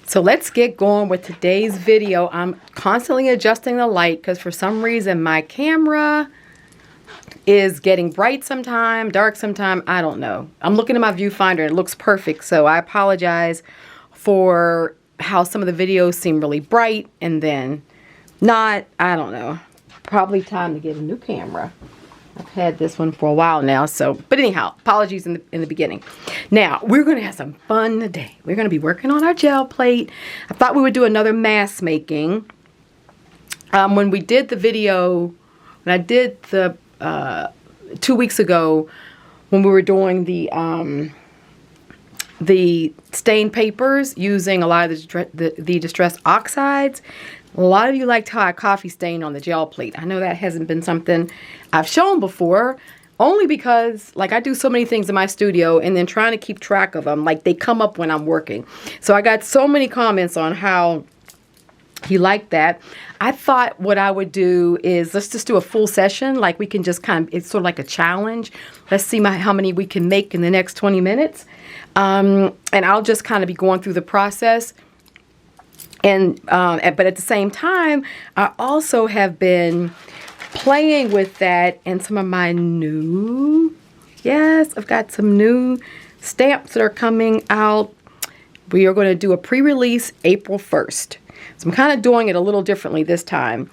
So let's get going with today's video. I'm constantly adjusting the light because for some reason my camera is getting bright sometime, dark sometime, I don't know. I'm looking at my viewfinder and it looks perfect, so I apologize for how some of the videos seem really bright and then not. I don't know. Probably time to get a new camera. I've had this one for a while now, so, but anyhow, apologies in the beginning. Now, we're going to have some fun today. We're going to be working on our gel plate. I thought we would do another mask making. When we did the video, when I did the, 2 weeks ago, when we were doing the stained papers using a lot of the distressed oxides, a lot of you liked how I coffee stained on the gel plate. I know that hasn't been something I've shown before, only because like I do so many things in my studio and then trying to keep track of them, like they come up when I'm working. So I got so many comments on how he liked that. I thought what I would do is let's just do a full session. Like we can just kind of, it's sort of like a challenge. Let's see how many we can make in the next 20 minutes. And I'll just kind of be going through the process. And but at the same time, I also have been playing with that and some of my new, yes, I've got some new stamps that are coming out. We are going to do a pre-release April 1st. So I'm kind of doing it a little differently this time.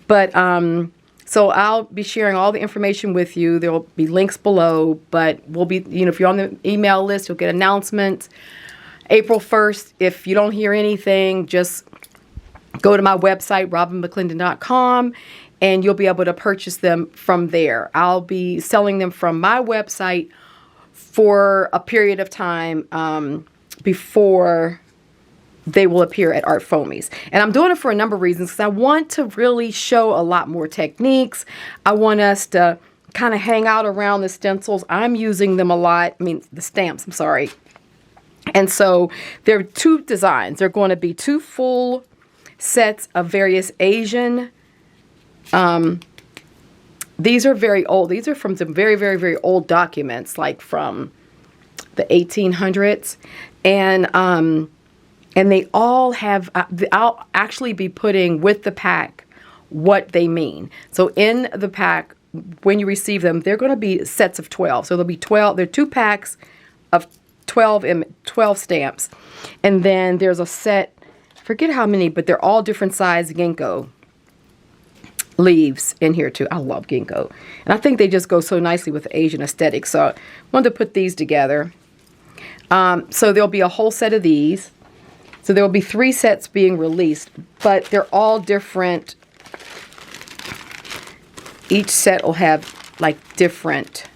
But so I'll be sharing all the information with you. There will be links below, but we'll be, you know, if you're on the email list, you'll get announcements. April 1st, if you don't hear anything, just go to my website, robinmcclendon.com, and you'll be able to purchase them from there. I'll be selling them from my website for a period of time before they will appear at Art Foamies. And I'm doing it for a number of reasons because I want to really show a lot more techniques. I want us to kind of hang out around the stencils. I'm using them a lot. I mean, the stamps, I'm sorry. And so there are two designs. They're going to be two full sets of various Asian. These are very old. These are from some very, very, very old documents, like from the 1800s. And they all have, I'll actually be putting with the pack what they mean. So in the pack, when you receive them, they're going to be sets of 12. So there'll be 12. There are 2 packs of 12 stamps, and then there's a set, forget how many, but they're all different size ginkgo leaves in here too. I love ginkgo, and I think they just go so nicely with the Asian aesthetic, so I wanted to put these together. So there'll be a whole set of these, so there will be 3 sets being released, but they're all different. Each set will have like different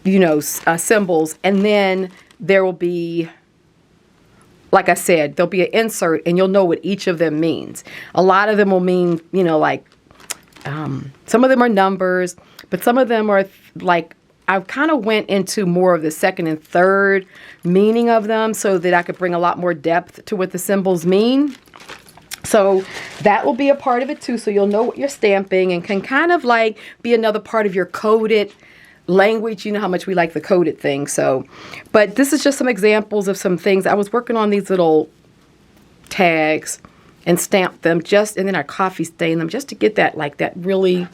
you know, symbols, and then there will be, like I said, there'll be an insert and you'll know what each of them means. A lot of them will mean, you know, like some of them are numbers, but some of them are like, I kind of went into more of the second and third meaning of them so that I could bring a lot more depth to what the symbols mean. So that will be a part of it too, so you'll know what you're stamping and can kind of like be another part of your coded language. You know how much we like the coded thing. So, but this is just some examples of some things. I was working on these little tags and stamped them and then I coffee stained them just to get that, like that really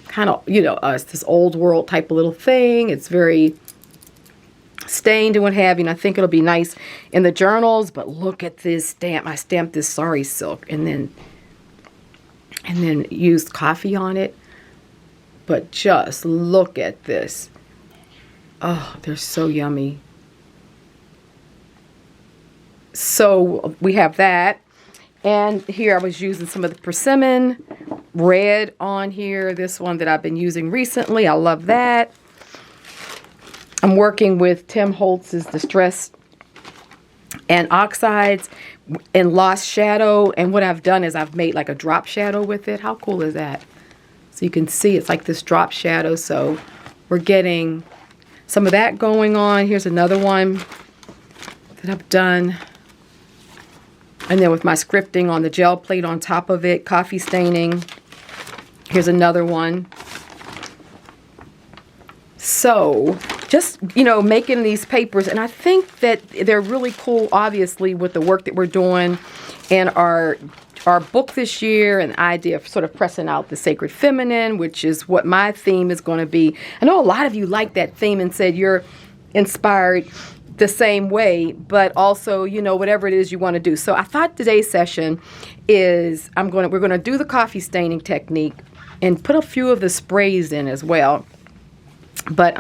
kind of, you know, it's this old world type of little thing. It's very stained and what have you. And I think it'll be nice in the journals, but look at this stamp. I stamped this sari silk and then used coffee on it. But just look at this. Oh, they're so yummy. So we have that. And here I was using some of the persimmon red on here. This one that I've been using recently. I love that. I'm working with Tim Holtz's Distress and Oxides in Lost Shadow. And what I've done is I've made like a drop shadow with it. How cool is that? So you can see it's like this drop shadow. So we're getting some of that going on. Here's another one that I've done. And then with my scripting on the gel plate on top of it, coffee staining. Here's another one. So just, you know, making these papers. And I think that they're really cool, obviously, with the work that we're doing and our book this year, and the idea of sort of pressing out the sacred feminine, which is what my theme is going to be. I know a lot of you like that theme and said you're inspired the same way, but also, you know, whatever it is you want to do. So I thought today's session is we're going to do the coffee staining technique and put a few of the sprays in as well. But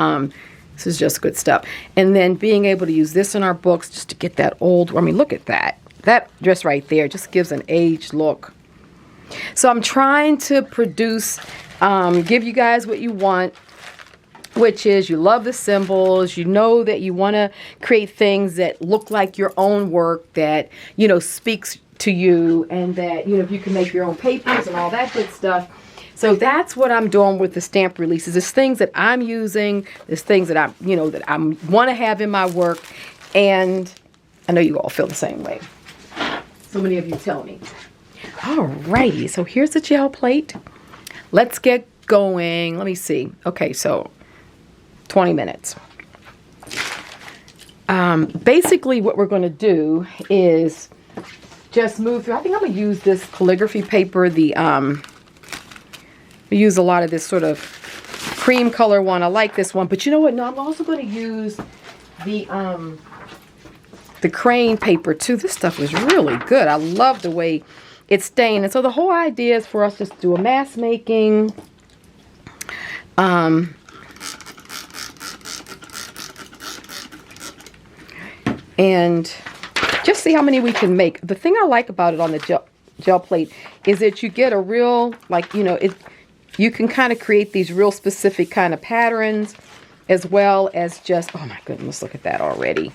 this is just good stuff. And then being able to use this in our books just to get that old, I mean, look at that. That just right there just gives an aged look. So I'm trying to produce, give you guys what you want, which is you love the symbols. You know that you want to create things that look like your own work, that, you know, speaks to you, and that, you know, you can make your own papers and all that good stuff. So that's what I'm doing with the stamp releases. There's things that I'm using. There's things that I want to have in my work. And I know you all feel the same way. So many of you tell me. Alrighty, so here's the gel plate. Let's get going. Let me see. Okay, so 20 minutes. Basically what we're going to do is just move through. I think I'm going to use this calligraphy paper. We use a lot of this sort of cream color one. I like this one. But you know what? No, I'm also going to use the crane paper too. This stuff is really good. I love the way it's stained. And so the whole idea is for us just to do a mass making. And just see how many we can make. The thing I like about it on the gel plate is that you get a real, like, you know, you can kind of create these real specific kind of patterns, as well as just, oh my goodness, look at that already.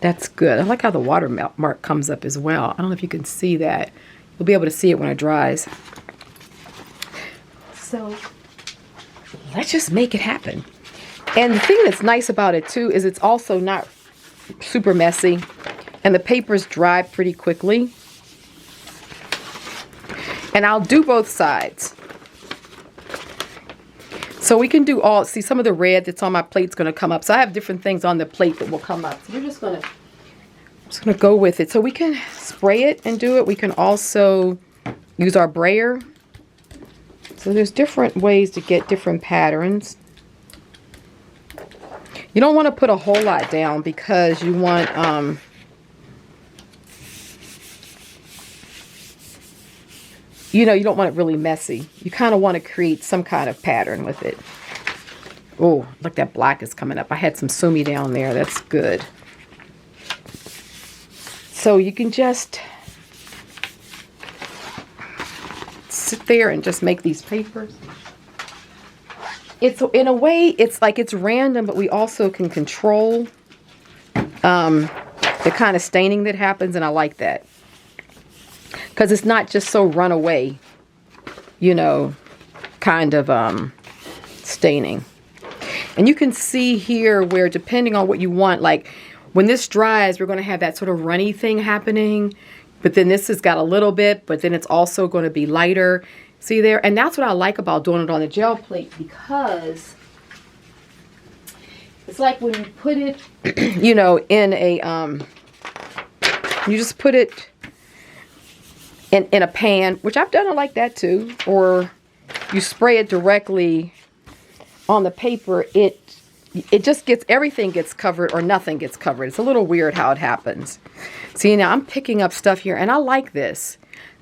That's good. I like how the watermark comes up as well. I don't know if you can see that. You'll be able to see it when it dries. So let's just make it happen. And the thing that's nice about it too is it's also not super messy, and the papers dry pretty quickly. And I'll do both sides. So we can do all, see, some of the red that's on my plate is going to come up. So I have different things on the plate that will come up. So we're just going to go with it. So we can spray it and do it. We can also use our brayer. So there's different ways to get different patterns. You don't want to put a whole lot down because you want, you know, you don't want it really messy. You kind of want to create some kind of pattern with it. Oh, look, that black is coming up. I had some sumi down there. That's good. So you can just sit there and just make these papers. It's, in a way, it's like it's random, but we also can control the kind of staining that happens, and I like that. Because it's not just so runaway, you know, kind of staining. And you can see here where, depending on what you want, like when this dries, we're going to have that sort of runny thing happening. But then this has got a little bit, but then it's also going to be lighter. See there? And that's what I like about doing it on the gel plate, because it's like when you put it, you know, in a, you just put it in a pan, which I've done it like that too, or you spray it directly on the paper. It just gets, everything gets covered or nothing gets covered. It's a little weird how it happens. See, now I'm picking up stuff here, and I like this.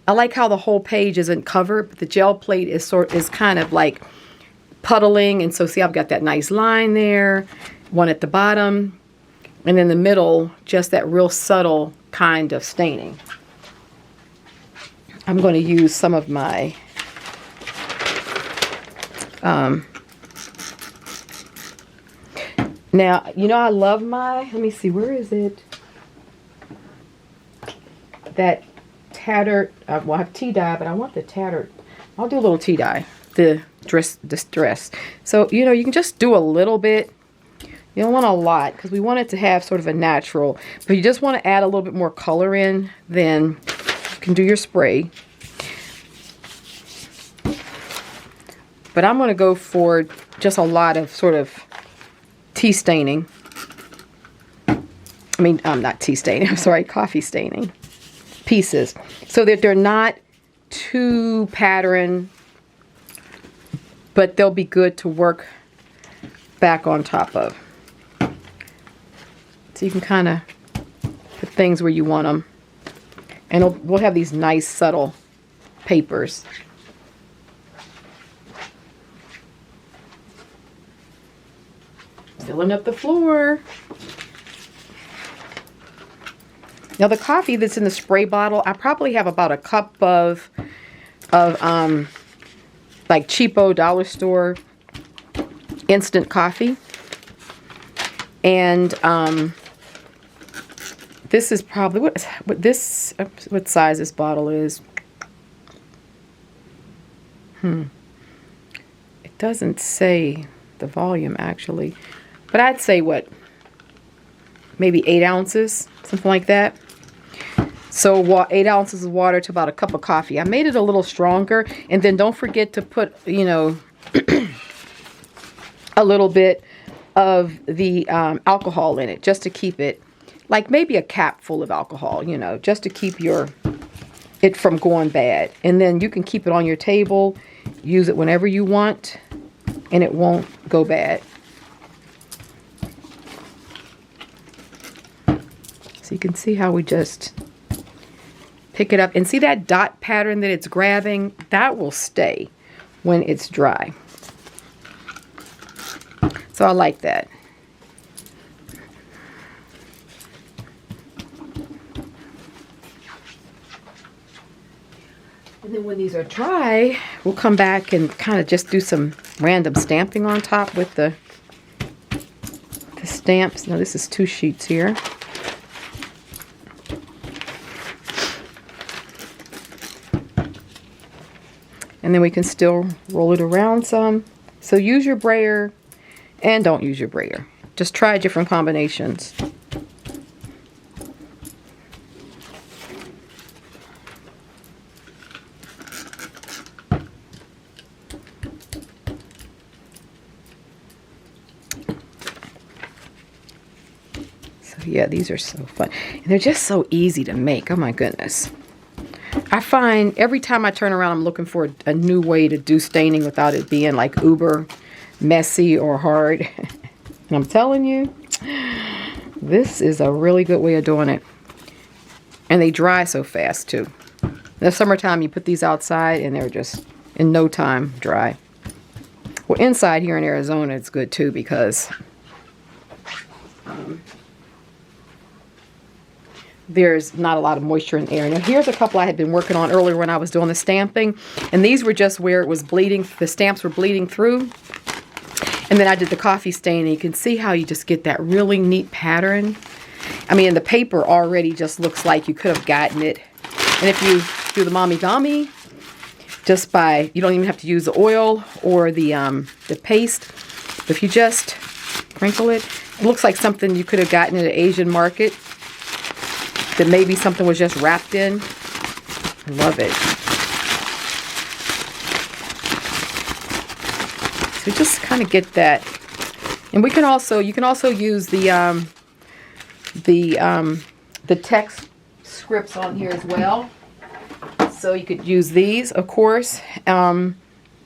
I like how the whole page isn't covered, but the gel plate is kind of like puddling. And so see, I've got that nice line there, one at the bottom, and in the middle, just that real subtle kind of staining. I'm going to use some of my now, you know, I love my, let me see, where is it? That tattered, well, I have tea dye, but I want the tattered. I'll do a little tea dye, the distress. So, you know, you can just do a little bit. You don't want a lot, because we want it to have sort of a natural, but you just want to add a little bit more color in, then you can do your spray. But I'm going to go for just a lot of sort of tea staining. I mean, not tea staining, I'm sorry, coffee staining pieces, so that they're not too patterned, but they'll be good to work back on top of. So you can kind of put things where you want them. And we'll have these nice subtle papers. Filling up the floor. Now the coffee that's in the spray bottle, I probably have about a cup of like cheapo dollar store instant coffee. And this is probably what size this bottle is. It doesn't say the volume actually, but I'd say what, maybe 8 ounces, something like that. So 8 ounces of water to about a cup of coffee. I made it a little stronger, and then don't forget to put, you know, a little bit of the alcohol in it, just to keep it, like maybe a cap full of alcohol, you know, just to keep it from going bad. And then you can keep it on your table, use it whenever you want, and it won't go bad. So you can see how we just pick it up, and see that dot pattern that it's grabbing? That will stay when it's dry. So I like that. And then when these are dry, we'll come back and kind of just do some random stamping on top with the stamps. Now this is 2 sheets here. And then we can still roll it around some. So use your brayer and don't use your brayer. Just try different combinations. So yeah, these are so fun. And they're just so easy to make. Oh my goodness. I find every time I turn around, I'm looking for a new way to do staining without it being like uber messy or hard. And I'm telling you, this is a really good way of doing it. And they dry so fast too. In the summertime, you put these outside and they're just in no time dry. Well, inside here in Arizona, it's good too, because there's not a lot of moisture in the air. Now here's a couple I had been working on earlier when I was doing the stamping, and these were just where it was bleeding, the stamps were bleeding through. And then I did the coffee stain, and you can see how you just get that really neat pattern. I mean, the paper already just looks like you could have gotten it. And if you do the mommy gummy, just by, you don't even have to use the oil or the paste. If you just sprinkle it, it looks like something you could have gotten at an Asian market that maybe something was just wrapped in. I love it. So just kind of get that. And we can also, you can also use the text scripts on here as well. So you could use these, of course, and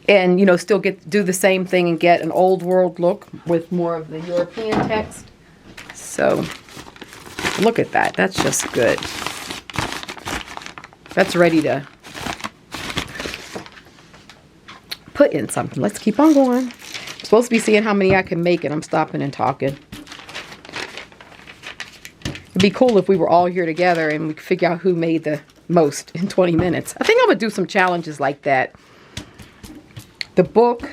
you know, still do the same thing and get an old world look with more of the European text. So look at that. That's just good. That's ready to put in something. Let's keep on going. I'm supposed to be seeing how many I can make, and I'm stopping and talking. It'd be cool if we were all here together and we could figure out who made the most in 20 minutes. I think I'm going to do some challenges like that. The book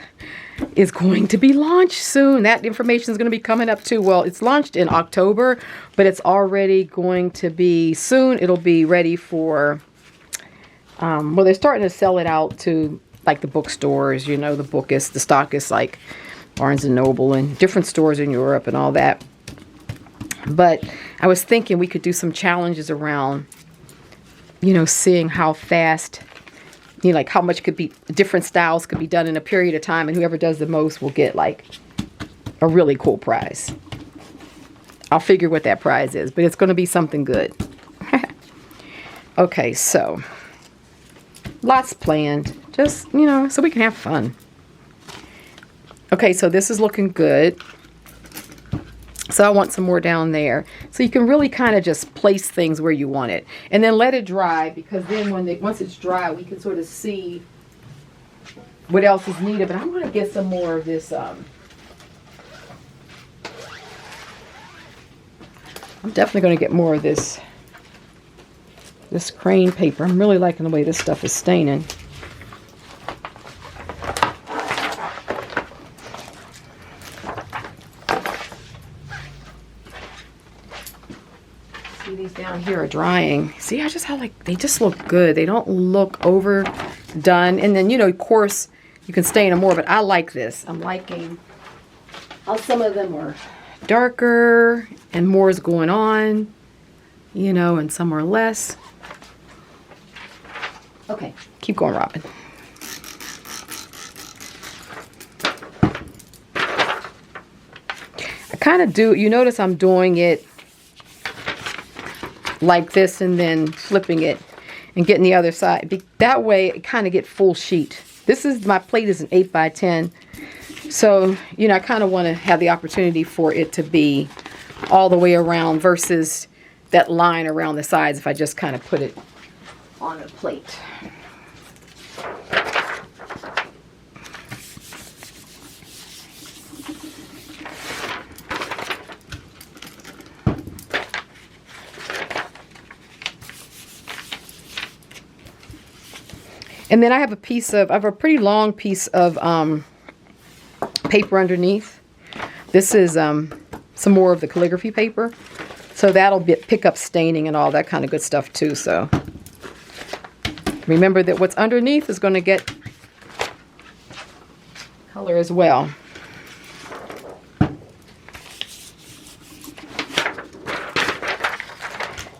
is going to be launched soon. That information is going to be coming up too. Well, it's launched in October, but it's already going to be soon. It'll be ready for, well, they're starting to sell it out to like the bookstores, you know, the stock is like Barnes & Noble and different stores in Europe and all that. But I was thinking we could do some challenges around, you know, seeing how fast, you know, like how much could be, different styles could be done in a period of time, and whoever does the most will get like a really cool prize. I'll figure what that prize is, but it's going to be something good. Okay, so lots planned, just, you know, so we can have fun. Okay, so this is looking good. So I want some more down there. So you can really kind of just place things where you want it. And then let it dry, because then once it's dry, we can sort of see what else is needed. But I'm going to get some more of this. I'm definitely going to get more of this crane paper. I'm really liking the way this stuff is staining. These down here are drying. See, I just how like they just look good. They don't look overdone. And then, you know, of course you can stain them more, but I like this. I'm liking how some of them are darker and more is going on, you know, and some are less. Okay, keep going, Robin. I kind of do, you notice I'm doing it like this and then flipping it and getting the other side. That way I kind of get full sheet. This is, my plate is an 8 by 10. So, you know, I kind of want to have the opportunity for it to be all the way around versus that line around the sides if I just kind of put it on a plate. And then I have I have a pretty long piece of paper underneath. This is some more of the calligraphy paper. So that'll pick up staining and all that kind of good stuff too. So remember that what's underneath is going to get color as well.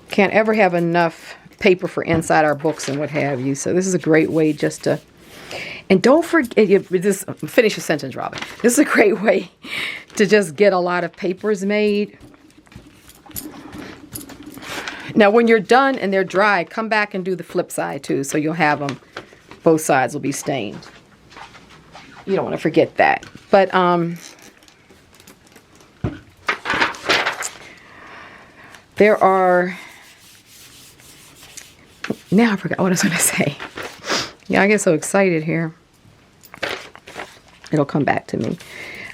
Can't ever have enough paper for inside our books and what have you. So this is a great way just to, and don't forget, just finish a sentence, Robin. This is a great way to just get a lot of papers made. Now when you're done and they're dry, come back and do the flip side too. So you'll have them, both sides will be stained. You don't want to forget that. But there are, now I forgot what I was going to say. Yeah, I get so excited here. It'll come back to me.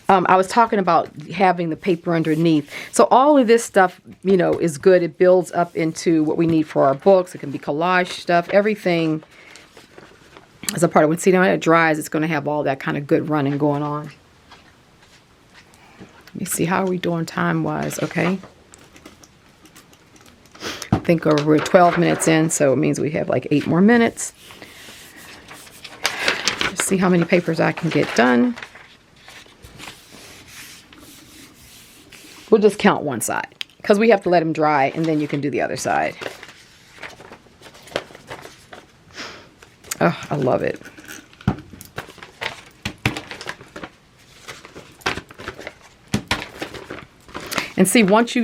I was talking about having the paper underneath. So all of this stuff, you know, is good. It builds up into what we need for our books. It can be collage stuff. Everything is a part of it. See, now when it dries, it's going to have all that kind of good running going on. Let me see. How are we doing time-wise? Okay. I think we're 12 minutes in, so it means we have like 8 more minutes. Let's see how many papers I can get done. We'll just count one side because we have to let them dry and then you can do the other side. Oh, I love it. And see, once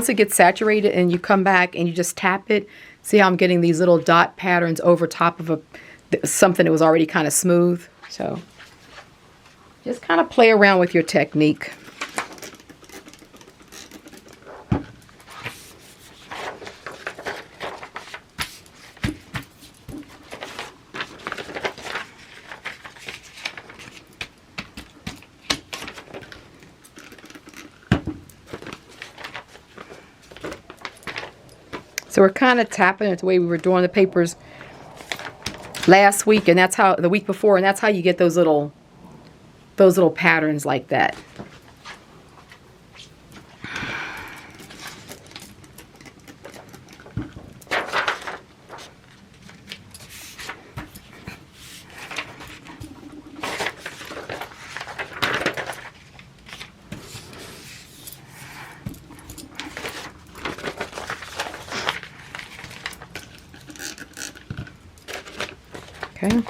it gets saturated and you come back and you just tap it, see how I'm getting these little dot patterns over top of something that was already kind of smooth. So just kind of play around with your technique. So we're kind of tapping it the way we were doing the papers last week, and that's how the week before, and that's how you get those little patterns like that. Okay.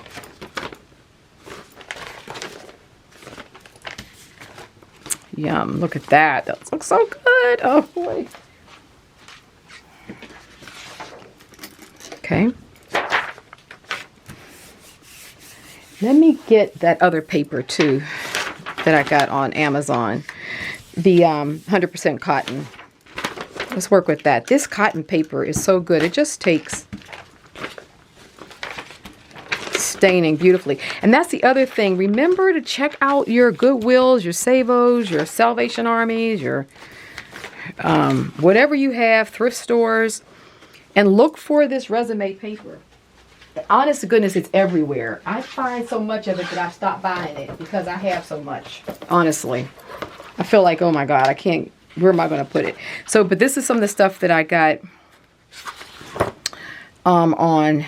Yum. Look at that. That looks so good. Oh, boy. Okay. Let me get that other paper, too, that I got on Amazon. The 100% cotton. Let's work with that. This cotton paper is so good. It just takes staining beautifully. And that's the other thing. Remember to check out your Goodwills, your Savos, your Salvation Armies, your whatever you have, thrift stores, and look for this resume paper. Honest to goodness, it's everywhere. I find so much of it that I've stopped buying it because I have so much. Honestly, I feel like, oh my God, I can't. Where am I going to put it? So, but this is some of the stuff that I got on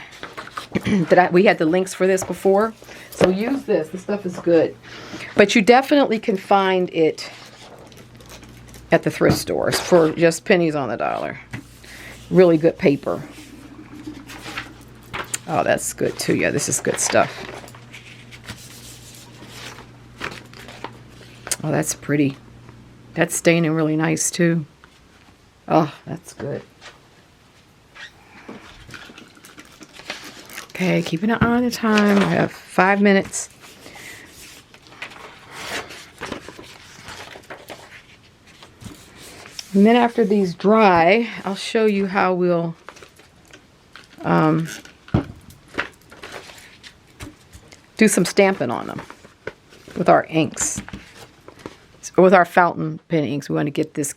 we had the links for this before. So use this. This stuff is good. But you definitely can find it at the thrift stores for just pennies on the dollar. Really good paper. Oh, that's good too. Yeah, this is good stuff. Oh, that's pretty. That's staining really nice too. Oh, that's good. Okay, keeping an eye on the time. I have 5 minutes. And then after these dry, I'll show you how we'll do some stamping on them with our inks. With our fountain pen inks. We want to get this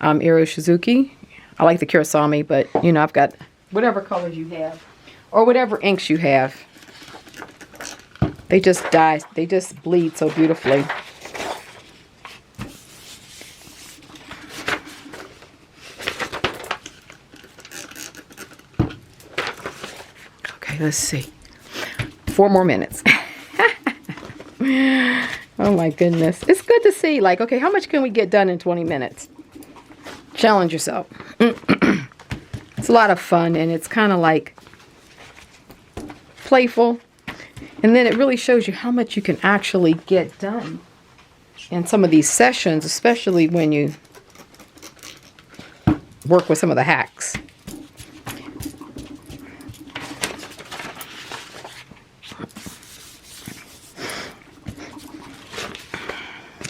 𝐒𝐢𝐠𝐬. I like the 𝐒𝐢𝐠𝐬, but you know, I've got whatever colors you have or whatever inks you have. They just dye, they just bleed so beautifully. Okay, let's see. 4 more minutes. Oh my goodness. It's good to see, like, okay, how much can we get done in 20 minutes? Challenge yourself. It's a lot of fun, and it's kind of like playful. And then it really shows you how much you can actually get done in some of these sessions, especially when you work with some of the hacks.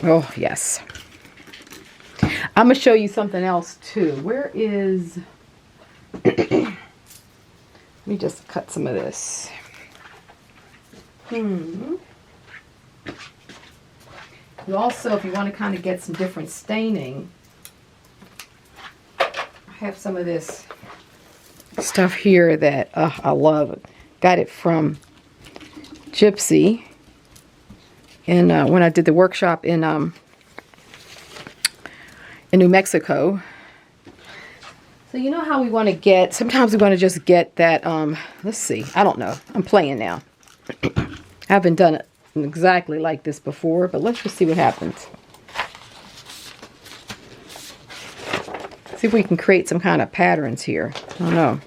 Oh, yes. I'm going to show you something else, too. Where is... Let me just cut some of this. You also, if you want to kind of get some different staining, I have some of this stuff here that I love. Got it from Gypsy. And when I did the workshop in New Mexico. So you know how we want to get, sometimes we want to just get that, let's see, I don't know. I'm playing now. I haven't done it exactly like this before, but let's just see what happens. See if we can create some kind of patterns here. I don't know.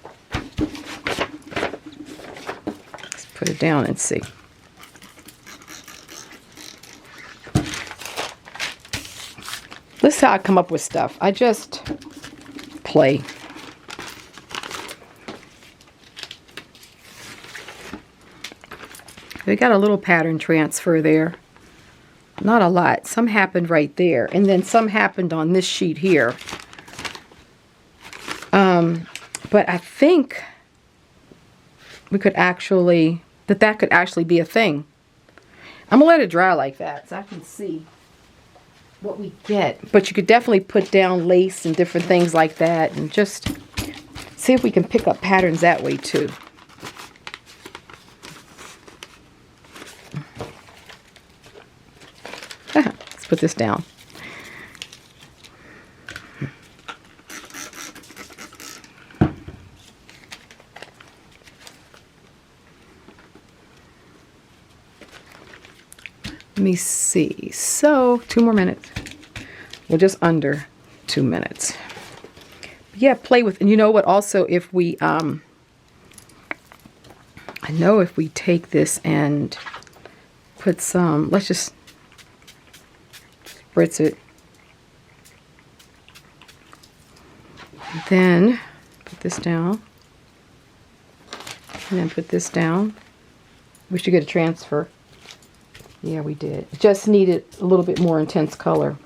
Let's put it down and see. This is how I come up with stuff. I just play. We got a little pattern transfer there. Not a lot. Some happened right there. And then some happened on this sheet here. But I think we could actually, that could actually be a thing. I'm going to let it dry like that so I can see what we get. But you could definitely put down lace and different things like that and just see if we can pick up patterns that way too. Let's put this down. Let me see. So 2 more minutes. We're just under 2 minutes. But yeah, play with, and you know what? Also, if we, I know if we take this and put some, let's just spritz it Then put this down. And then put this down. We should get a transfer. Yeah, we did. Just needed a little bit more intense color.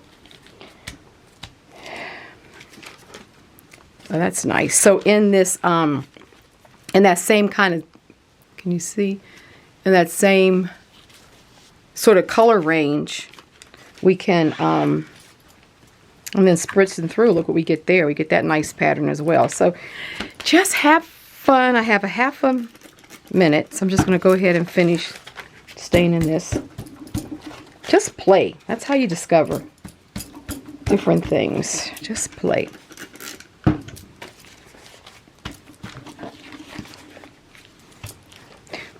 Oh, that's nice. So in this, in that same kind of, can you see? In that same sort of color range, we can, and then spritzing through, look what we get there. We get that nice pattern as well. So just have fun. I have a half a minute, so I'm just going to go ahead and finish staining this. Just play. That's how you discover different things. Just play.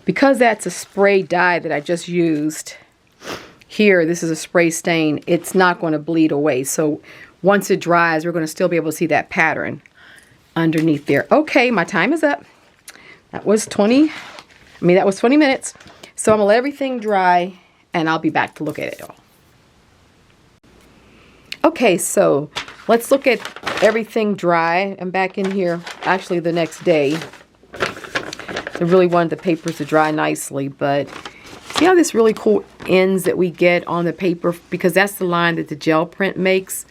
Because that's a spray dye that I just used here, this is a spray stain, it's not going to bleed away. So once it dries, we're going to still be able to see that pattern underneath there. Okay, my time is up. That was 20 minutes. So I'm going to let everything dry and I'll be back to look at it all. Okay, so let's look at everything dry. I'm back in here actually the next day. I really wanted the papers to dry nicely, but see how this really cool ends that we get on the paper, because that's the line that the gel print makes,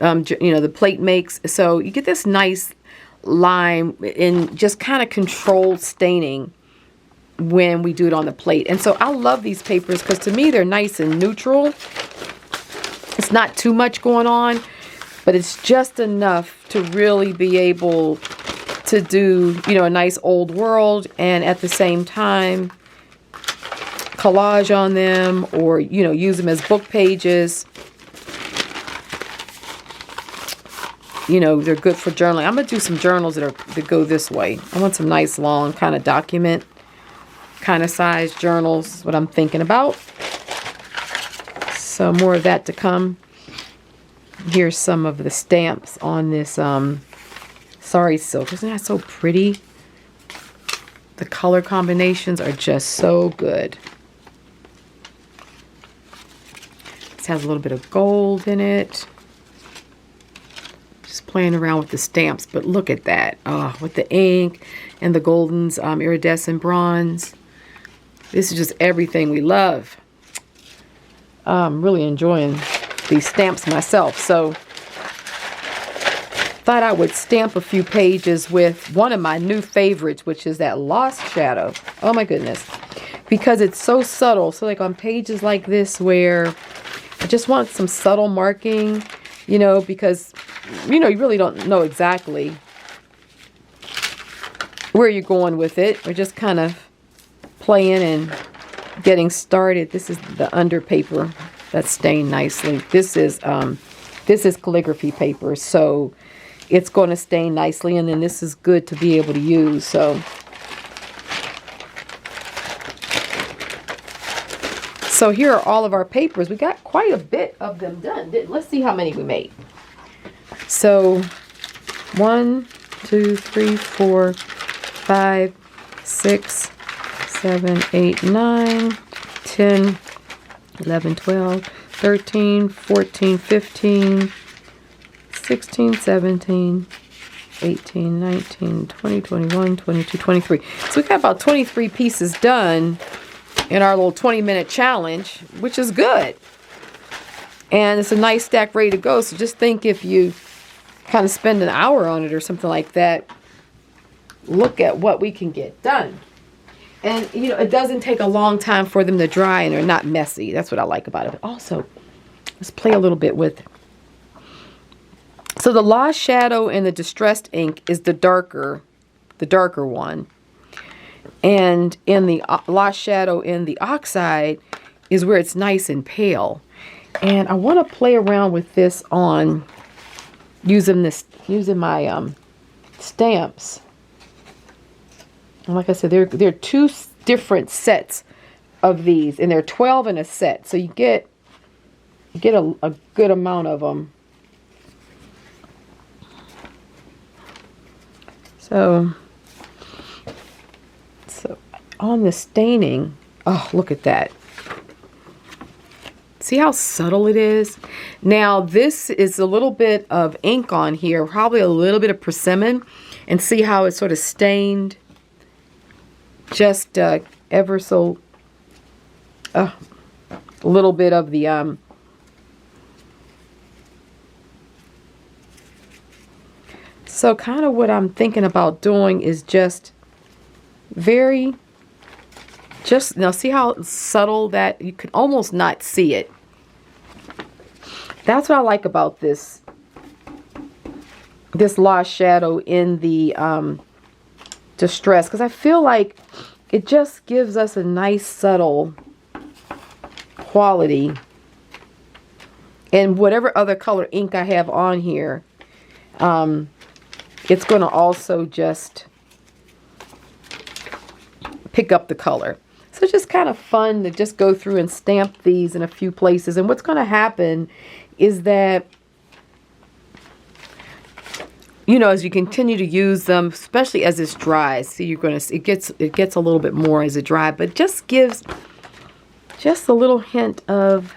you know, the plate makes. So you get this nice line in just kind of controlled staining when we do it on the plate. And so I love these papers because to me they're nice and neutral. It's not too much going on, but it's just enough to really be able to do, you know, a nice old world and at the same time collage on them, or, you know, use them as book pages. You know, they're good for journaling. I'm going to do some journals that go this way. I want some nice long kind of document kind of size journals, is what I'm thinking about. So more of that to come. Here's some of the stamps on this Sorry Silk. Isn't that so pretty? The color combinations are just so good. This has a little bit of gold in it. Just playing around with the stamps, but look at that. Oh, with the ink and the Golden's iridescent bronze. This is just everything we love. I'm really enjoying these stamps myself. So thought I would stamp a few pages with one of my new favorites, which is that Lost Shadow. Oh my goodness. Because it's so subtle. So like on pages like this where I just want some subtle marking, you know, because, you know, you really don't know exactly where you're going with it. We're just kind of playing and getting started. This is the under paper that's stained nicely. This is calligraphy paper, so it's going to stain nicely, and then this is good to be able to use. So here are all of our papers. We got quite a bit of them done. Let's see how many we made. So 1, 2, 3, 4, 5, 6, 7, 8, 9, 10, 11, 12, 13, 14, 15, 16, 17, 18, 19, 20, 21, 22, 23. So we got about 23 pieces done in our little 20-minute challenge, which is good. And it's a nice stack ready to go. So just think if you kind of spend an hour on it or something like that, look at what we can get done. And, you know, it doesn't take a long time for them to dry, and they're not messy. That's what I like about it. But also, let's play a little bit with. So the Lost Shadow and the Distressed Ink is the darker one. And in the Lost Shadow in the Oxide is where it's nice and pale. And I want to play around with this on using my stamps. And like I said, there are two different sets of these, and they're 12 in a set. So you get a good amount of them. So on the staining, oh, look at that. See how subtle it is? Now this is a little bit of ink on here, probably a little bit of persimmon, and see how it's sort of stained just ever so a little bit of the so kind of what I'm thinking about doing is just now see how subtle that you can almost not see it. That's what I like about this lost shadow in the distress, because I feel like it just gives us a nice subtle quality. And whatever other color ink I have on here, it's going to also just pick up the color. So it's just kind of fun to just go through and stamp these in a few places. And what's going to happen is that, you know, as you continue to use them, especially as this dries, see, you're going to, it gets a little bit more as it dries, but just gives just a little hint of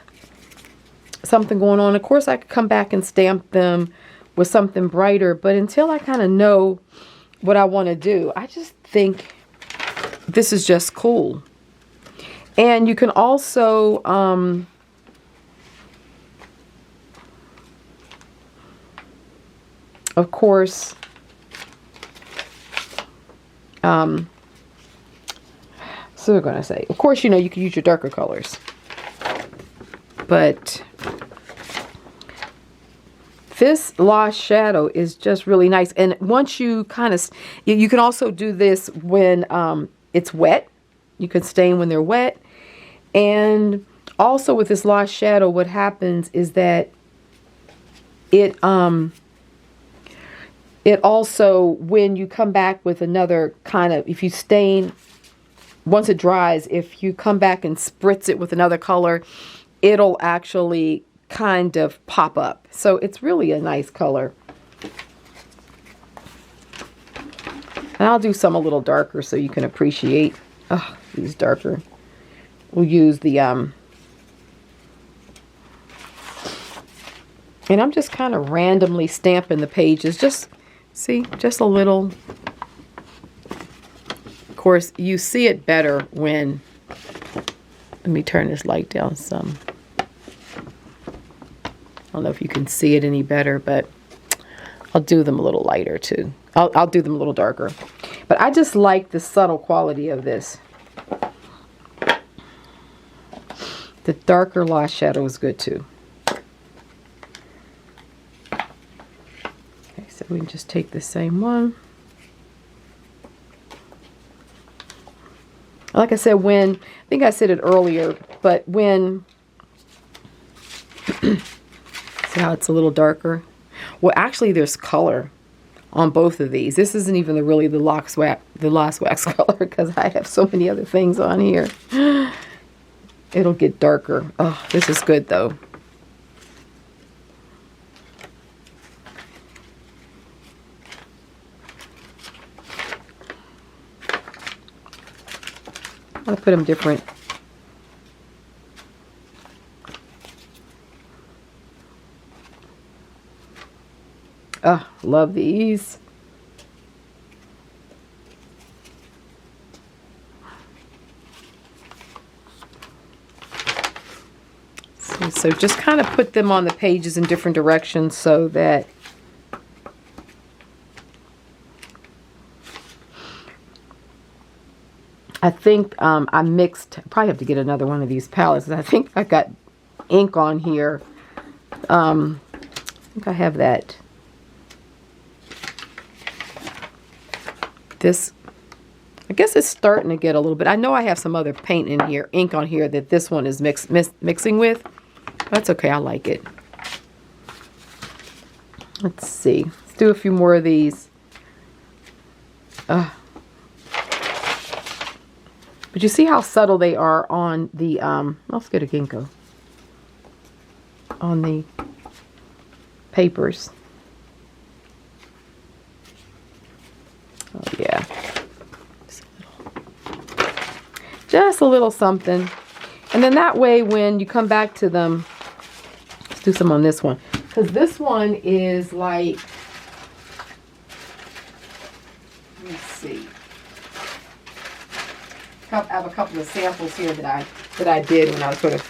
something going on. Of course, I could come back and stamp them with something brighter, but until I kind of know what I want to do, I just think this is just cool. And you can also of course so we're going to say, of course, you know, you can use your darker colors, but this lost shadow is just really nice. And once you kind of, you can also do this when it's wet. You can stain when they're wet. And also with this lost shadow, what happens is that it also, when you come back with another kind of, if you stain, once it dries, if you come back and spritz it with another color, it'll actually kind of pop up. So it's really a nice color. And I'll do some a little darker so you can appreciate. Oh, these darker. We'll use the and I'm just kind of randomly stamping the pages. Just see, just a little. Of course, you see it better when, let me turn this light down some. I don't know if you can see it any better, but I'll do them a little lighter too. I'll do them a little darker. But I just like the subtle quality of this. The darker lost shadow is good too. Okay, so we can just take the same one. Like I said, I think I said it earlier, but when, see how it's a little darker? Well, actually there's color on both of these. This isn't even really the lost wax color, because I have so many other things on here. It'll get darker. Oh, this is good though. I'll put them different. Oh, love these. So just kind of put them on the pages in different directions so that I think I mixed, probably have to get another one of these palettes. I think I got ink on here. I think I have that. This, I guess it's starting to get a little bit. I know I have some other paint in here, ink on here that this one is mixing with. That's okay, I like it. Let's see. Let's do a few more of these. But you see how subtle they are on the, let's get a ginkgo. On the papers. Oh yeah. Just a little something. And then that way when you come back to them, let's do some on this one. Because this one is like, let's see. I have a couple of samples here that I did when I was sort of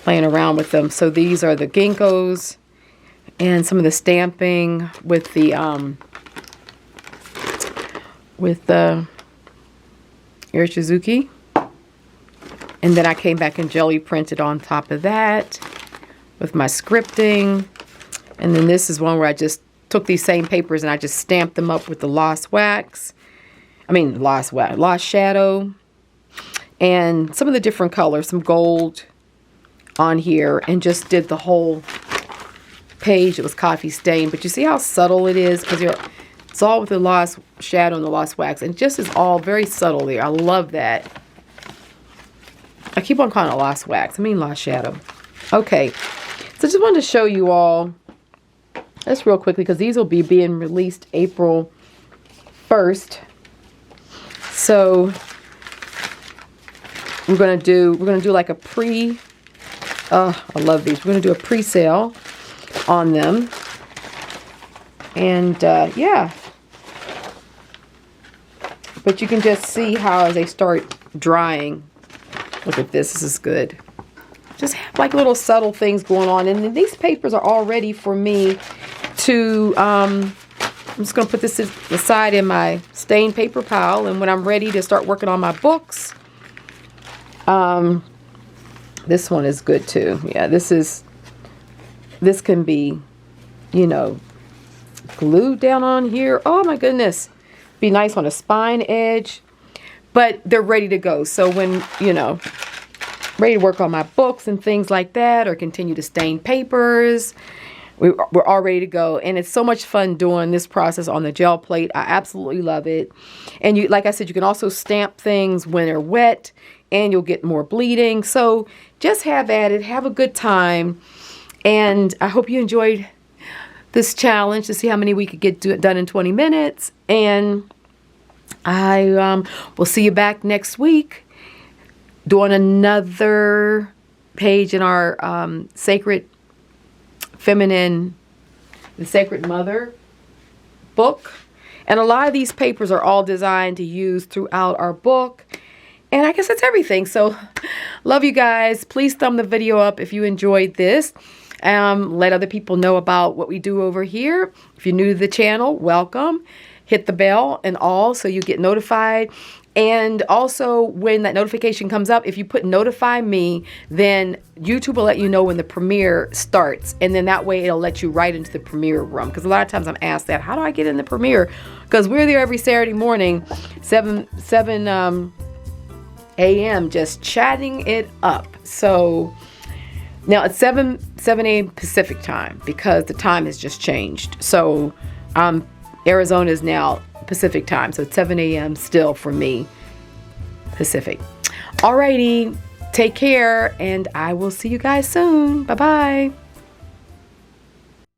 playing around with them. So these are the ginkgos and some of the stamping with the 𝐒𝐢𝐠𝐬. And then I came back and jelly printed on top of that with my scripting. And then this is one where I just took these same papers and I just stamped them up with the lost shadow. And some of the different colors, some gold on here, and just did the whole page. It was coffee stain, but you see how subtle it is? Because it's all with the lost shadow and the lost wax, and just is all very subtle there. I love that. I keep on calling it lost wax. I mean lost shadow. Okay, so just wanted to show you all this real quickly because these will be being released April 1st. So we're gonna do like a pre. I love these. We're gonna do a pre-sale on them, and yeah. But you can just see how as they start drying. Look at this. This is good. Just have like little subtle things going on, and then these papers are all ready for me to. I'm just gonna put this aside in my stained paper pile, and when I'm ready to start working on my books. This one is good too. Yeah, this can be, you know, glued down on here. Oh my goodness. Be nice on a spine edge. But they're ready to go. So when, you know, ready to work on my books and things like that, or continue to stain papers, we're all ready to go. And it's so much fun doing this process on the gel plate. I absolutely love it. And you, like I said, you can also stamp things when they're wet, and you'll get more bleeding. So just have at it. Have a good time. And I hope you enjoyed this challenge to see how many we could get done in 20 minutes. And I will see you back next week doing another page in our Sacred Feminine, the Sacred Mother book. And a lot of these papers are all designed to use throughout our book. And I guess that's everything. So, love you guys. Please thumb the video up if you enjoyed this. Let other people know about what we do over here. If you're new to the channel, welcome. Hit the bell and all so you get notified. And also, when that notification comes up, if you put notify me, then YouTube will let you know when the premiere starts. And then that way it'll let you right into the premiere room. Because a lot of times I'm asked that, how do I get in the premiere? Because we're there every Saturday morning, 7 a.m. just chatting it up. So now it's 7 a.m. Pacific time because the time has just changed. So Arizona is now Pacific time. So it's 7 a.m. still for me Pacific. Alrighty, take care, and I will see you guys soon. Bye-bye.